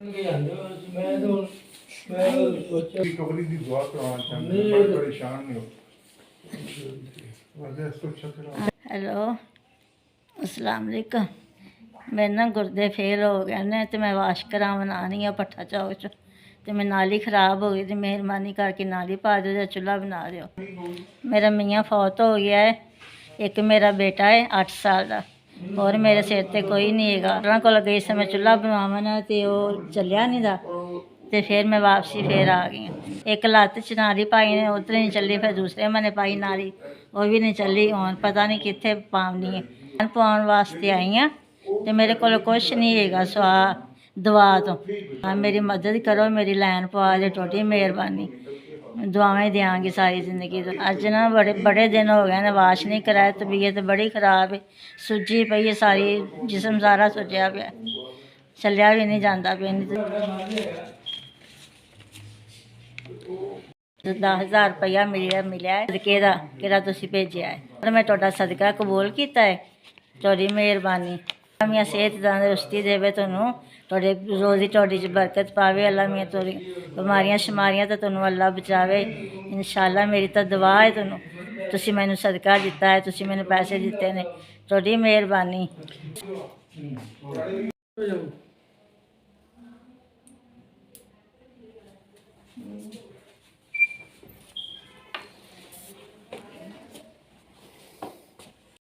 Recovery की दुआ करवाना चाहते हैं, बड़े परेशान ने हो। हेलो अस्सलाम वालेकुम। मेरे ना गुर्दे फेल हो गए ने तो मैं वाश करावन आनी है भट्ठा चौक च ते मैं नाली खराब हो गई तो मेहरबानी करके नाली पा दो या चूल्हा बना दो। मेरा मियाँ फौत हो गया है, एक मेरा बेटा है 8 साल का और मेरे सिर ते कोई नहीं है। उन्होंने को गई समय चूल्हा बनवावन तो वो चलिया नहीं था तो फिर मैं वापसी फिर आ गई। एक लत्त च नाली पाई ने उधर नहीं चली, फिर दूसरे मैंने पाई नाली वो भी नहीं चली। हूँ पता नहीं कितने पावनी है पवाने वास्ते आई हाँ तो मेरे को कुछ नहीं है सुहा दवा तो। हाँ मेरी मदद करो, मेरी लैन पवा दे, थोड़ी मेहरबानी, दुआएं देंगी सारी ज़िंदगी। तो अज ना बड़े बड़े दिन हो गए ने वाश नहीं कराया, तबीयत बड़ी खराब है, सुजी पई है सारी, जिसम सारा सुजया पे, चलिया भी नहीं जाता पे। 10,000 रुपया मिलिया है सदके का, किहड़ा तुसीं भेजिया है, पर मैं तुहाडा सदका कबूल किया है, तुहाडी मेहरबानी। मियाँ सेहत तंदरुस्ती देवे तुहानूं, तुहाडे रोज़ी तुहाडी च बरकत पावे अल्लाह मियाँ, तुहाडी बीमारियां शमारियां तो तुहानूं अल्लाह बचावे इंशाअल्लाह। मेरी तो दुआ है तुहानूं, तुसीं मैनूं सदका दिता है, तुसीं मैनूं पैसे दिते ने, तुहाडी मेहरबानी।